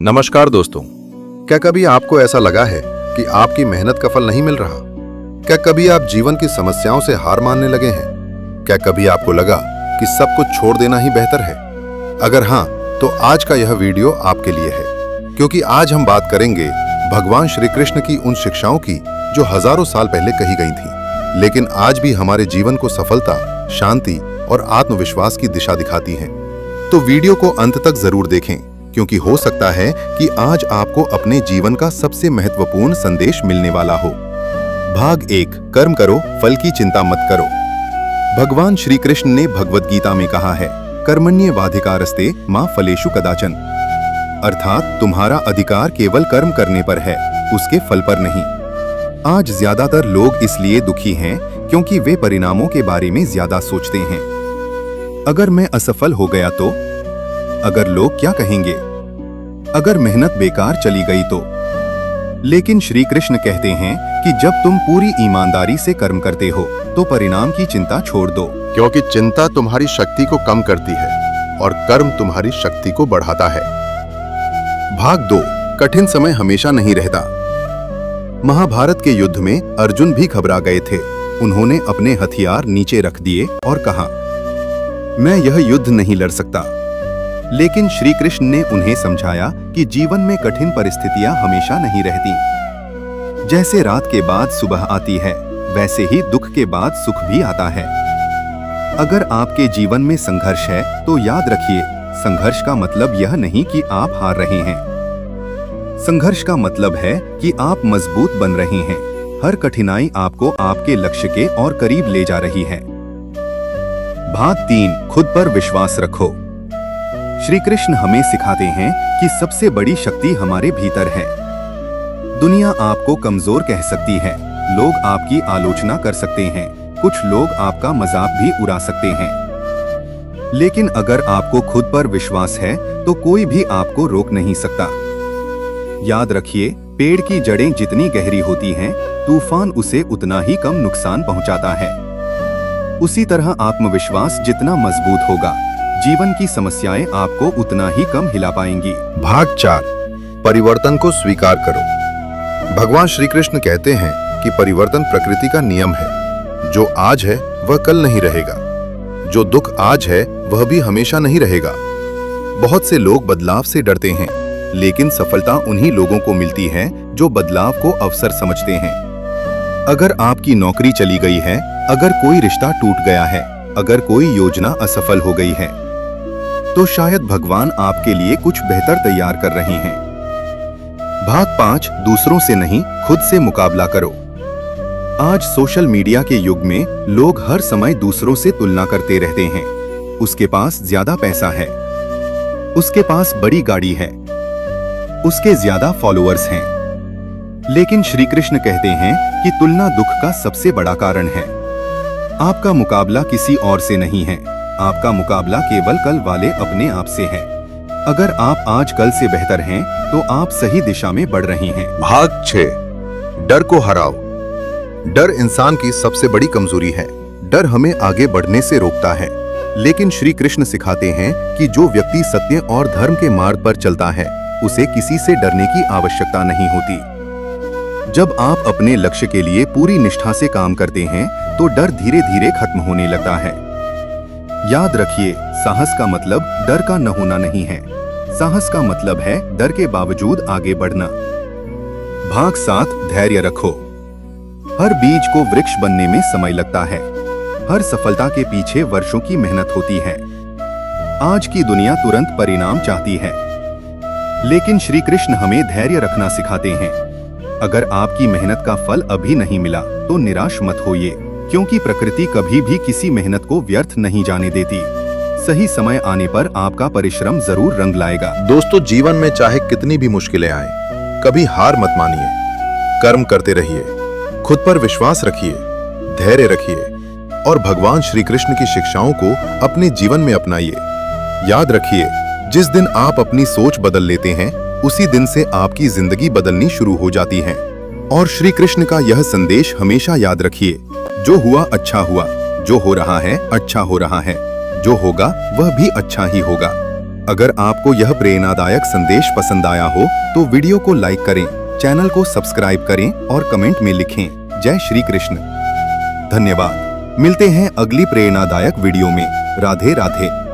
नमस्कार दोस्तों। क्या कभी आपको ऐसा लगा है कि आपकी मेहनत का फल नहीं मिल रहा? क्या कभी आप जीवन की समस्याओं से हार मानने लगे हैं? क्या कभी आपको लगा कि सब कुछ छोड़ देना ही बेहतर है? अगर हाँ, तो आज का यह वीडियो आपके लिए है, क्योंकि आज हम बात करेंगे भगवान श्री कृष्ण की उन शिक्षाओं की जो हजारों साल पहले कही गई थी, लेकिन आज भी हमारे जीवन को सफलता, शांति और आत्मविश्वास की दिशा दिखाती हैं। तो वीडियो को अंत तक जरूर देखें, क्योंकि हो सकता है कि आज आपको अपने जीवन का सबसे महत्वपूर्ण संदेश मिलने वाला हो। भाग 1, कर्म करो, फल की चिंता मत करो। भगवान श्री कृष्ण ने भगवद गीता में कहा है, कर्मण्येवाधिकारस्ते मा फलेषु कदाचन, अर्थात तुम्हारा अधिकार केवल कर्म करने पर है, उसके फल पर नहीं। आज ज्यादातर लोग इसलिए दुखी हैं क्योंकि वे परिणामों के बारे में ज्यादा सोचते हैं। अगर मैं असफल हो गया तो? अगर लोग क्या कहेंगे? अगर मेहनत बेकार चली गई तो? लेकिन श्री कृष्ण कहते हैं कि जब तुम पूरी ईमानदारी से कर्म करते हो तो परिणाम की चिंता छोड़ दो, क्योंकि चिंता तुम्हारी शक्ति को कम करती है और कर्म तुम्हारी शक्ति को बढ़ाता है। भाग 2, कठिन समय हमेशा नहीं रहता। महाभारत के युद्ध में अर्जुन भी घबरा गए थे। उन्होंने अपने हथियार नीचे रख दिए और कहा, मैं यह युद्ध नहीं लड़ सकता। लेकिन श्री कृष्ण ने उन्हें समझाया कि जीवन में कठिन परिस्थितियां हमेशा नहीं रहती। जैसे रात के बाद सुबह आती है, वैसे ही दुख के बाद सुख भी आता है। अगर आपके जीवन में संघर्ष है तो याद रखिए, संघर्ष का मतलब यह नहीं कि आप हार रहे हैं। संघर्ष का मतलब है कि आप मजबूत बन रहे हैं। हर कठिनाई आपको आपके लक्ष्य के और करीब ले जा रही है। भाग 3, खुद पर विश्वास रखो। श्री कृष्ण हमें सिखाते हैं कि सबसे बड़ी शक्ति हमारे भीतर है। दुनिया आपको कमजोर कह सकती है, लोग आपकी आलोचना कर सकते हैं, कुछ लोग आपका मजाक भी उड़ा सकते हैं। लेकिन अगर आपको खुद पर विश्वास है तो कोई भी आपको रोक नहीं सकता। याद रखिए, पेड़ की जड़ें जितनी गहरी होती हैं, तूफान उसे उतना ही कम नुकसान पहुंचाता है। उसी तरह आत्मविश्वास जितना मजबूत होगा, जीवन की समस्याएं आपको उतना ही कम हिला पाएंगी। भाग 4, परिवर्तन को स्वीकार करो। भगवान श्री कृष्ण कहते हैं कि परिवर्तन प्रकृति का नियम है। जो आज है वह कल नहीं रहेगा। जो दुख आज है वह भी हमेशा नहीं रहेगा। बहुत से लोग बदलाव से डरते हैं, लेकिन सफलता उन्हीं लोगों को मिलती है जो बदलाव को अवसर समझते हैं। अगर आपकी नौकरी चली गई है, अगर कोई रिश्ता टूट गया है, अगर कोई योजना असफल हो गई है, तो शायद भगवान आपके लिए कुछ बेहतर तैयार कर रहे हैं। भाग 5, दूसरों से नहीं, खुद से मुकाबला करो। आज सोशल मीडिया के युग में लोग हर समय दूसरों से तुलना करते रहते हैं। उसके पास ज्यादा पैसा है, उसके पास बड़ी गाड़ी है, उसके ज्यादा फॉलोअर्स हैं। लेकिन श्री कृष्ण कहते हैं कि तुलना दुख का सबसे बड़ा कारण है। आपका मुकाबला किसी और से नहीं है, आपका मुकाबला केवल कल वाले अपने आप से है। अगर आप आज कल से बेहतर हैं, तो आप सही दिशा में बढ़ रहे हैं। भाग 6, डर को हराओ। डर इंसान की सबसे बड़ी कमजोरी है। डर हमें आगे बढ़ने से रोकता है। लेकिन श्री कृष्ण सिखाते हैं कि जो व्यक्ति सत्य और धर्म के मार्ग पर चलता है, उसे किसी से डरने की आवश्यकता नहीं होती। जब आप अपने लक्ष्य के लिए पूरी निष्ठा से काम करते हैं, तो डर धीरे धीरे खत्म होने लगता है। याद रखिए, साहस का मतलब डर का न होना नहीं है। साहस का मतलब है डर के बावजूद आगे बढ़ना। भाग 7, धैर्य रखो। हर बीज को वृक्ष बनने में समय लगता है। हर सफलता के पीछे वर्षों की मेहनत होती है। आज की दुनिया तुरंत परिणाम चाहती है, लेकिन श्री कृष्ण हमें धैर्य रखना सिखाते हैं। अगर आपकी मेहनत का फल अभी नहीं मिला तो निराश मत होइए, क्योंकि प्रकृति कभी भी किसी मेहनत को व्यर्थ नहीं जाने देती। सही समय आने पर आपका परिश्रम जरूर रंग लाएगा। दोस्तों, जीवन में चाहे कितनी भी मुश्किलें आए, कभी हार मत मानिए। कर्म करते रहिए, खुद पर विश्वास रखिए, धैर्य रखिए और भगवान श्री कृष्ण की शिक्षाओं को अपने जीवन में अपनाइए। याद रखिए, जिस दिन आप अपनी सोच बदल लेते हैं, उसी दिन से आपकी जिंदगी बदलनी शुरू हो जाती है। और श्री कृष्ण का यह संदेश हमेशा याद रखिए, जो हुआ अच्छा हुआ, जो हो रहा है अच्छा हो रहा है, जो होगा वह भी अच्छा ही होगा। अगर आपको यह प्रेरणादायक संदेश पसंद आया हो तो वीडियो को लाइक करें, चैनल को सब्सक्राइब करें और कमेंट में लिखें जय श्री कृष्ण। धन्यवाद। मिलते हैं अगली प्रेरणादायक वीडियो में। राधे राधे।